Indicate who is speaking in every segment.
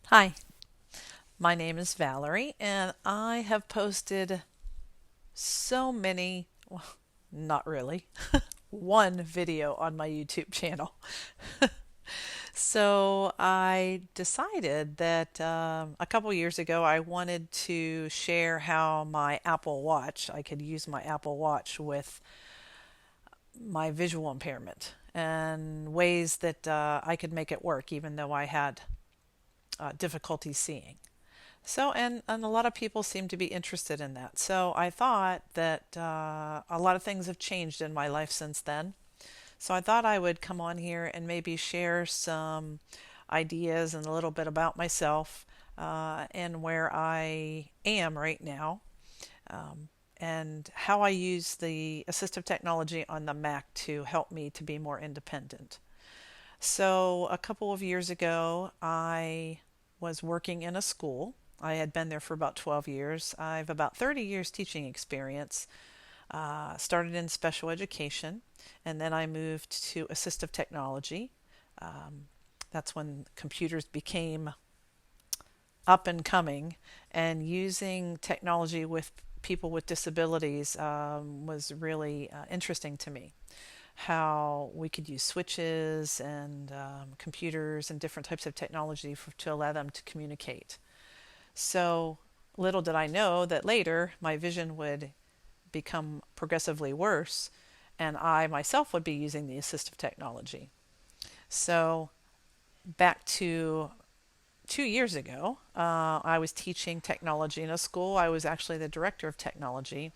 Speaker 1: Hi, my name is Valerie, and I have posted so many, well, not really, one video on my YouTube channel. So I decided that a couple years ago I wanted to share how I could use my Apple Watch with my visual impairment and ways that I could make it work even though I had difficulty seeing. And a lot of people seem to be interested in that. So I thought that a lot of things have changed in my life since then. So I thought I would come on here and maybe share some ideas and a little bit about myself and where I am right now, um, and how I use the assistive technology on the Mac to help me to be more independent. So, a couple of years ago, I was working in a school. I had been there for about 12 years. I've about 30 years teaching experience. Started in special education, and then I moved to assistive technology. Um, that's when computers became up and coming, and using technology with people with disabilities was really interesting to me. How we could use switches and computers and different types of technology to allow them to communicate. So little did I know that later my vision would become progressively worse and I myself would be using the assistive technology. So back to 2 years ago, I was teaching technology in a school. I was actually the director of technology,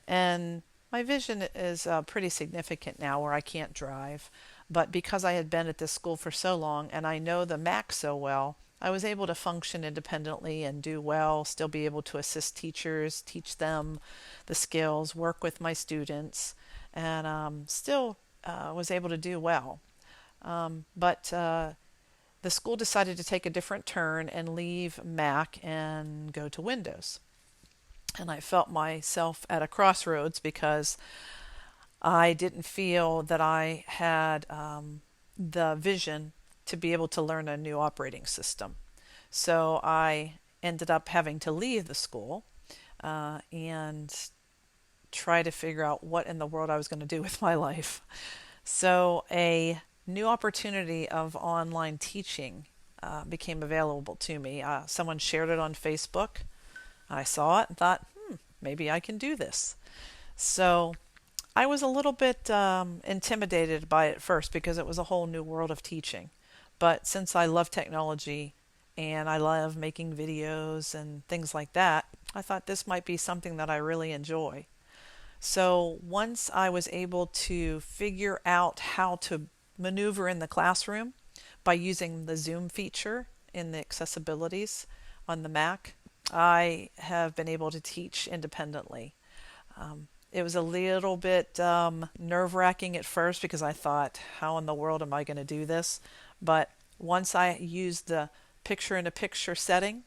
Speaker 1: and my vision is pretty significant now where I can't drive. But because I had been at this school for so long and I know the Mac so well, I was able to function independently and do well, still be able to assist teachers, teach them the skills, work with my students, and still was able to do well. But the school decided to take a different turn and leave Mac and go to Windows. And I felt myself at a crossroads because I didn't feel that I had the vision to be able to learn a new operating system. So I ended up having to leave the school and try to figure out what in the world I was going to do with my life. So a new opportunity of online teaching became available to me. Someone shared it on Facebook. I saw it and thought, maybe I can do this. So I was a little bit intimidated by it first because it was a whole new world of teaching. But since I love technology and I love making videos and things like that, I thought this might be something that I really enjoy. So once I was able to figure out how to maneuver in the classroom by using the Zoom feature in the accessibilities on the Mac, I have been able to teach independently. It was a little bit nerve-wracking at first because I thought, how in the world am I going to do this? But once I used the picture-in-a-picture setting,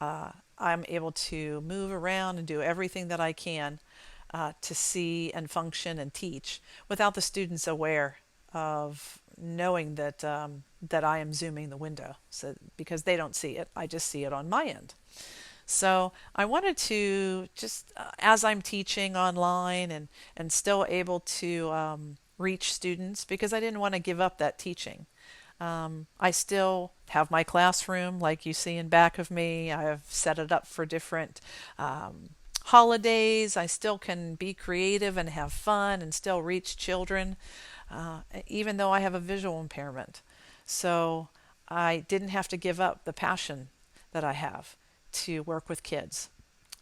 Speaker 1: I'm able to move around and do everything that I can to see and function and teach without the students aware of knowing that I am zooming the window. So because they don't see it, I just see it on my end. So I wanted to just, as I'm teaching online and still able to reach students, because I didn't want to give up that teaching. I still have my classroom like you see in back of me. I have set it up for different holidays. I still can be creative and have fun and still reach children, even though I have a visual impairment. So I didn't have to give up the passion that I have to work with kids.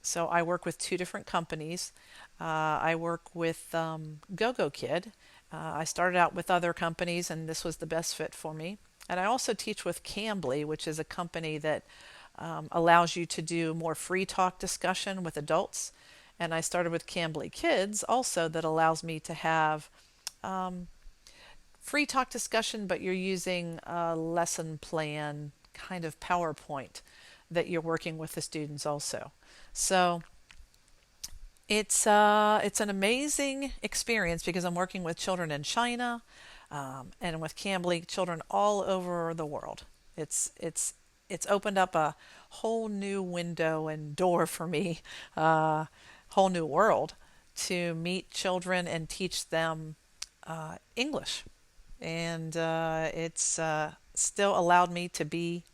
Speaker 1: So I work with two different companies. I work with GoGo Kid. I started out with other companies, and this was the best fit for me. And I also teach with Cambly, which is a company that allows you to do more free talk discussion with adults. And I started with Cambly Kids also, that allows me to have um, free talk discussion, but you're using a lesson plan kind of PowerPoint that you're working with the students also. So it's an amazing experience because I'm working with children in China and with Cambly children all over the world. It's it's opened up a whole new window and door for me, uh, whole new world to meet children and teach them English. And it's still allowed me to be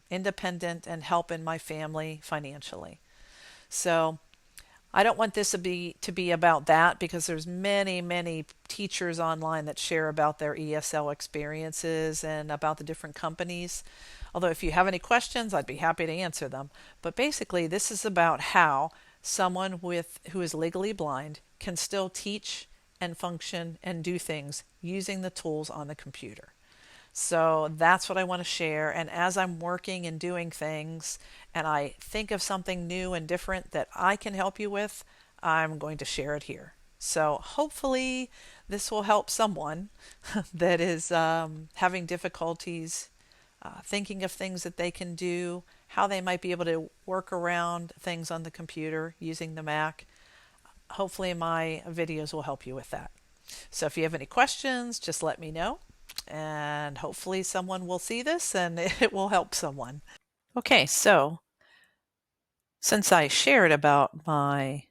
Speaker 1: independent and help in my family financially. So I don't want this to be about that because there's many teachers online that share about their ESL experiences and about the different companies. Although if you have any questions, I'd be happy to answer them. But basically, this is about how someone with who is legally blind can still teach and function and do things using the tools on the computer. So that's what I want to share. And as I'm working and doing things and I think of something new and different that I can help you with, I'm going to share it here. So hopefully this will help someone that is having difficulties thinking of things that they can do, how they might be able to work around things on the computer using the Mac. Hopefully my videos will help you with that. So if you have any questions, just let me know and hopefully someone will see this and it will help someone. Okay, so since I shared about my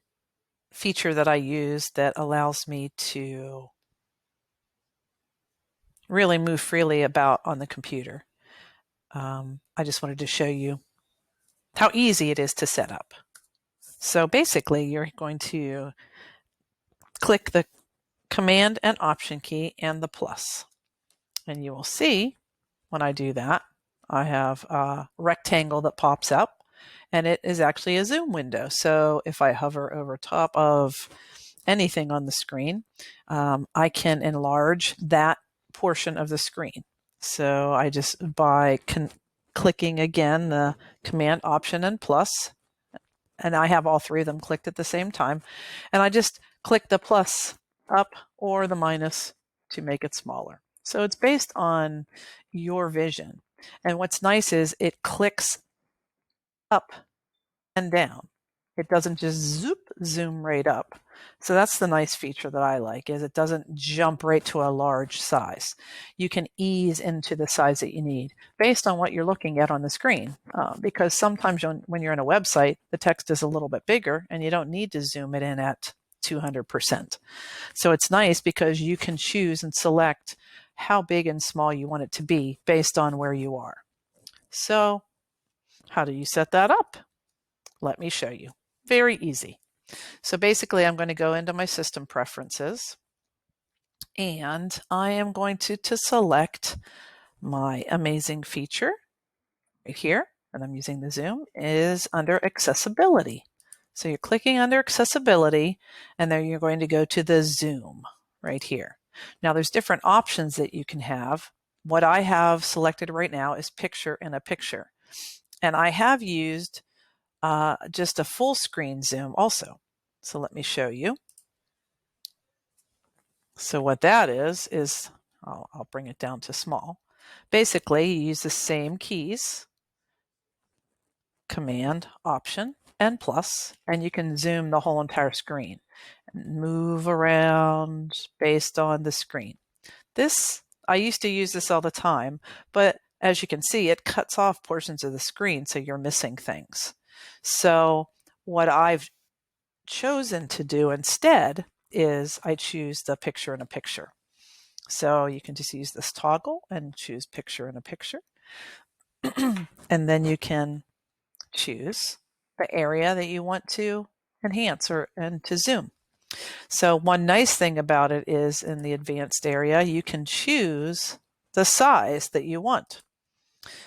Speaker 1: feature that I use that allows me to really move freely about on the computer, I just wanted to show you how easy it is to set up. So basically, you're going to click the Command and Option key and the plus, and you will see when I do that, I have a rectangle that pops up and it is actually a zoom window. So if I hover over top of anything on the screen, I can enlarge that portion of the screen. So I just, by clicking again the Command, Option, and plus, and I have all three of them clicked at the same time, and I just click the plus up or the minus to make it smaller. So it's based on your vision. And what's nice is it clicks up and down. It doesn't just zoom right up. So that's the nice feature that I like, is it doesn't jump right to a large size. You can ease into the size that you need based on what you're looking at on the screen. Because sometimes when you're in a website, the text is a little bit bigger and you don't need to zoom it in at 200%. So it's nice because you can choose and select how big and small you want it to be based on where you are. So how do you set that up? Let me show you. Very easy. So basically, I'm going to go into my system preferences and I am going to select my amazing feature right here, and I'm using the zoom, is under accessibility. So you're clicking under accessibility and then you're going to go to the zoom right here. Now there's different options that you can have. What I have selected right now is picture in a picture. And I have used just a full screen zoom also. So let me show you. So what that is I'll bring it down to small. Basically, you use the same keys, Command, Option, and plus, and you can zoom the whole entire screen and move around based on the screen. I used to use this all the time, but as you can see, it cuts off portions of the screen, so you're missing things. So what I've chosen to do instead is I choose the picture in a picture. So you can just use this toggle and choose picture in a picture. And then you can choose the area that you want to enhance and to zoom. So one nice thing about it is in the advanced area, you can choose the size that you want.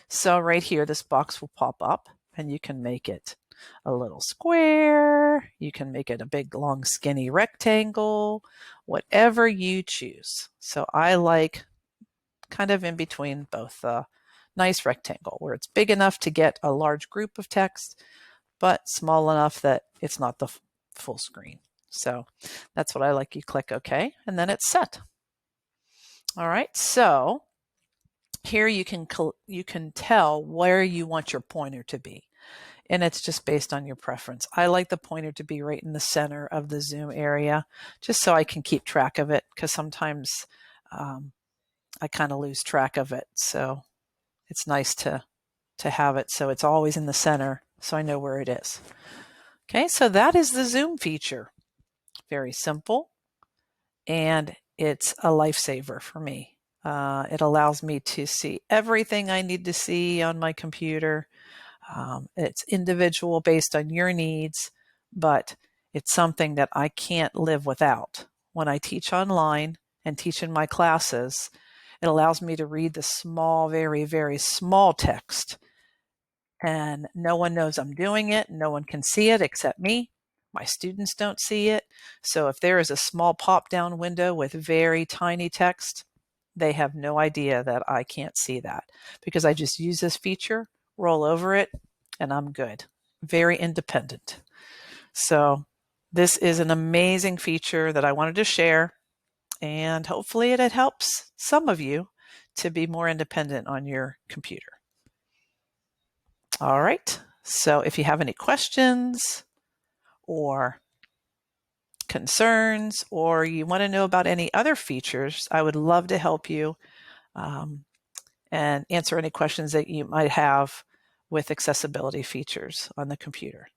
Speaker 1: So right here, this box will pop up and you can make it a little square. You can make it a big, long, skinny rectangle, whatever you choose. So I like kind of in between both a nice rectangle where it's big enough to get a large group of text, but small enough that it's not the full screen. So that's what I like. You click OK, and then it's set. All right, so here you can tell where you want your pointer to be. And it's just based on your preference. I like the pointer to be right in the center of the zoom area, just so I can keep track of it, because sometimes I kind of lose track of it. So it's nice to to have it so it's always in the center so I know where it is. Okay, so that is the zoom feature. Very simple, and it's a lifesaver for me. It allows me to see everything I need to see on my computer. It's individual based on your needs, but it's something that I can't live without. When I teach online and teach in my classes, it allows me to read the small, very, very small text. And no one knows I'm doing it. No one can see it except me. My students don't see it. So if there is a small pop-down window with very tiny text, they have no idea that I can't see that because I just use this feature, roll over it, and I'm good. Very independent. So this is an amazing feature that I wanted to share, and hopefully it helps some of you to be more independent on your computer. All right. So if you have any questions or concerns, or you want to know about any other features, I would love to help you and answer any questions that you might have with accessibility features on the computer.